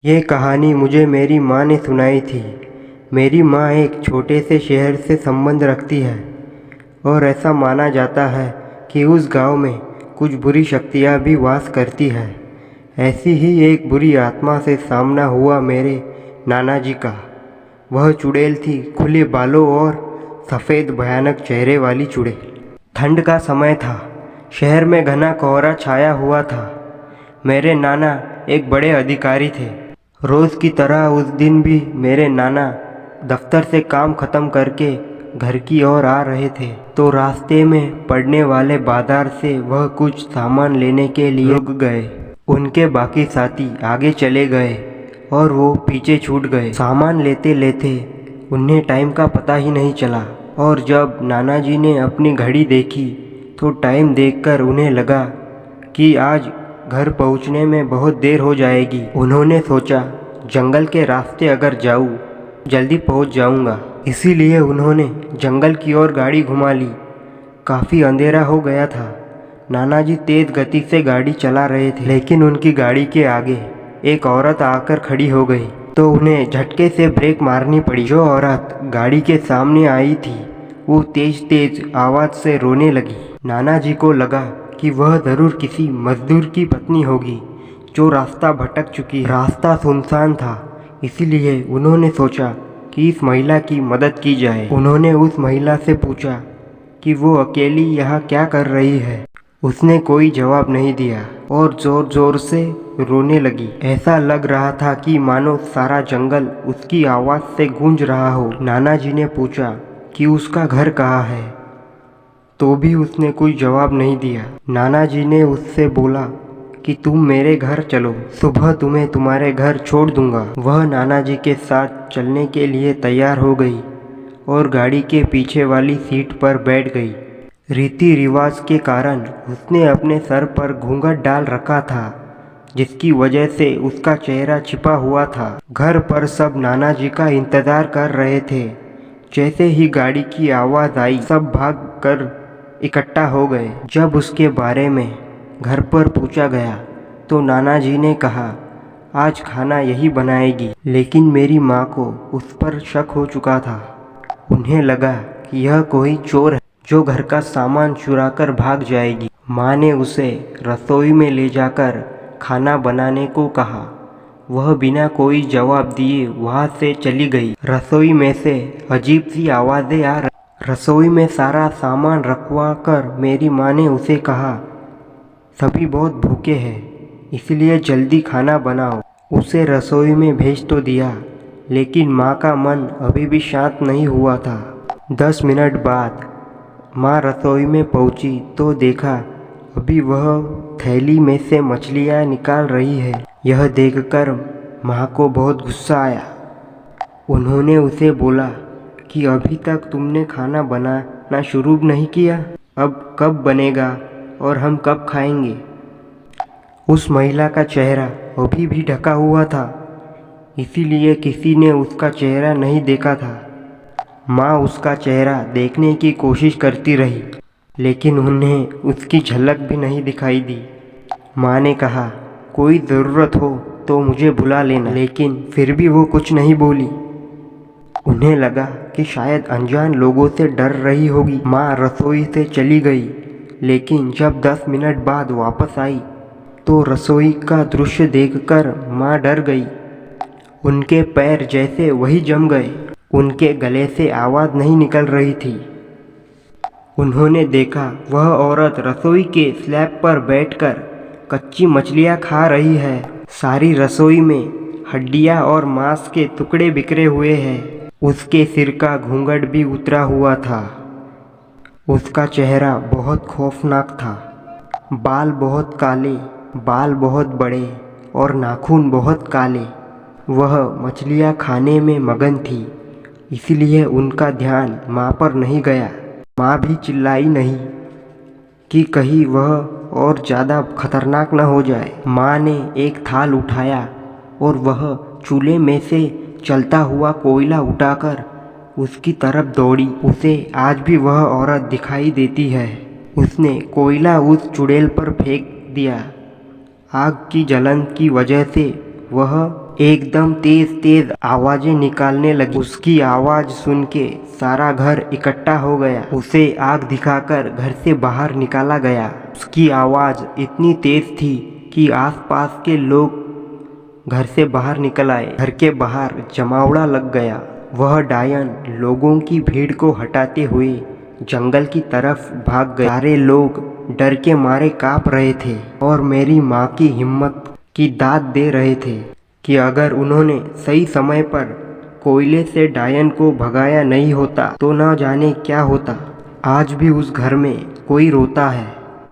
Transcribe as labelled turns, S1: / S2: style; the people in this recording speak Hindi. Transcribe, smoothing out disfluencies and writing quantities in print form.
S1: ये कहानी मुझे मेरी माँ ने सुनाई थी। मेरी माँ एक छोटे से शहर से संबंध रखती है और ऐसा माना जाता है कि उस गांव में कुछ बुरी शक्तियाँ भी वास करती है। ऐसी ही एक बुरी आत्मा से सामना हुआ मेरे नाना जी का। वह चुड़ैल थी, खुले बालों और सफ़ेद भयानक चेहरे वाली चुड़ैल। ठंड का समय था, शहर में घना कोहरा छाया हुआ था। मेरे नाना एक बड़े अधिकारी थे। रोज़ की तरह उस दिन भी मेरे नाना दफ्तर से काम ख़त्म करके घर की ओर आ रहे थे तो रास्ते में पड़ने वाले बाजार से वह कुछ सामान लेने के लिए रुक गए। उनके बाकी साथी आगे चले गए और वो पीछे छूट गए। सामान लेते लेते उन्हें टाइम का पता ही नहीं चला और जब नाना जी ने अपनी घड़ी देखी तो टाइम देखकर उन्हें लगा कि आज घर पहुंचने में बहुत देर हो जाएगी। उन्होंने सोचा जंगल के रास्ते अगर जाऊं जल्दी पहुंच जाऊंगा, इसीलिए उन्होंने जंगल की ओर गाड़ी घुमा ली। काफ़ी अंधेरा हो गया था। नाना जी तेज़ गति से गाड़ी चला रहे थे, लेकिन उनकी गाड़ी के आगे एक औरत आकर खड़ी हो गई तो उन्हें झटके से ब्रेक मारनी पड़ी। जो औरत गाड़ी के सामने आई थी वो तेज तेज आवाज़ से रोने लगी। नाना जी को लगा कि वह ज़रूर किसी मजदूर की पत्नी होगी जो रास्ता भटक चुकी। रास्ता सुनसान था, इसीलिए उन्होंने सोचा कि इस महिला की मदद की जाए। उन्होंने उस महिला से पूछा कि वो अकेली यहाँ क्या कर रही है। उसने कोई जवाब नहीं दिया और ज़ोर ज़ोर से रोने लगी। ऐसा लग रहा था कि मानो सारा जंगल उसकी आवाज़ से गूंज रहा हो। नाना जी ने पूछा कि उसका घर कहाँ है, तो भी उसने कोई जवाब नहीं दिया। नाना जी ने उससे बोला कि तुम मेरे घर चलो, सुबह तुम्हें तुम्हारे घर छोड़ दूंगा। वह नाना जी के साथ चलने के लिए तैयार हो गई और गाड़ी के पीछे वाली सीट पर बैठ गई। रीति रिवाज के कारण उसने अपने सर पर घूंघट डाल रखा था, जिसकी वजह से उसका चेहरा छिपा हुआ था। घर पर सब नाना जी का इंतज़ार कर रहे थे। जैसे ही गाड़ी की आवाज़ आई सब भाग कर इकट्ठा हो गए। जब उसके बारे में घर पर पूछा गया तो नाना जी ने कहा आज खाना यही बनाएगी, लेकिन मेरी माँ को उस पर शक हो चुका था। उन्हें लगा कि यह कोई चोर है जो घर का सामान चुरा कर भाग जाएगी। माँ ने उसे रसोई में ले जाकर खाना बनाने को कहा। वह बिना कोई जवाब दिए वहाँ से चली गई। रसोई में से अजीब सी आवाज़ें आ रही। रसोई में सारा सामान रखवा कर मेरी माँ ने उसे कहा सभी बहुत भूखे हैं, इसलिए जल्दी खाना बनाओ। उसे रसोई में भेज तो दिया, लेकिन माँ का मन अभी भी शांत नहीं हुआ था। 10 मिनट बाद माँ रसोई में पहुँची तो देखा अभी वह थैली में से मछलियाँ निकाल रही है। यह देखकर माँ को बहुत गुस्सा आया। उन्होंने उसे बोला कि अभी तक तुमने खाना बनाना शुरू नहीं किया, अब कब बनेगा और हम कब खाएंगे। उस महिला का चेहरा अभी भी ढका हुआ था, इसीलिए किसी ने उसका चेहरा नहीं देखा था। माँ उसका चेहरा देखने की कोशिश करती रही, लेकिन उन्हें उसकी झलक भी नहीं दिखाई दी। माँ ने कहा कोई ज़रूरत हो तो मुझे बुला लेना, लेकिन फिर भी वो कुछ नहीं बोली। उन्हें लगा कि शायद अनजान लोगों से डर रही होगी। माँ रसोई से चली गई, लेकिन जब 10 मिनट बाद वापस आई तो रसोई का दृश्य देखकर माँ डर गई। उनके पैर जैसे वही जम गए। उनके गले से आवाज़ नहीं निकल रही थी। उन्होंने देखा वह औरत रसोई के स्लैब पर बैठकर कच्ची मछलियाँ खा रही है। सारी रसोई में हड्डियाँ और मांस के टुकड़े बिखरे हुए हैं। उसके सिर का घूंघट भी उतरा हुआ था। उसका चेहरा बहुत खौफनाक था। बाल बहुत काले, बाल बहुत बड़े और नाखून बहुत काले। वह मछलियाँ खाने में मगन थी, इसलिए उनका ध्यान माँ पर नहीं गया। माँ भी चिल्लाई नहीं कि कहीं वह और ज़्यादा खतरनाक न हो जाए। माँ ने एक थाल उठाया और वह चूल्हे में से चलता हुआ कोयला उठाकर उसकी तरफ दौड़ी। उसे आज भी वह औरत दिखाई देती है। उसने कोयला उस चुड़ैल पर फेंक दिया। आग की जलन की वजह से वह एकदम तेज तेज आवाजें निकालने लगी। उसकी आवाज सुन के सारा घर इकट्ठा हो गया। उसे आग दिखाकर घर से बाहर निकाला गया। उसकी आवाज इतनी तेज थी कि आसपास के लोग घर से बाहर निकल आए। घर के बाहर जमावड़ा लग गया। वह डायन लोगों की भीड़ को हटाते हुए जंगल की तरफ भाग गए। सारे लोग डर के मारे कांप रहे थे और मेरी माँ की हिम्मत की दाद दे रहे थे कि अगर उन्होंने सही समय पर कोयले से डायन को भगाया नहीं होता तो ना जाने क्या होता। आज भी उस घर में कोई रोता है।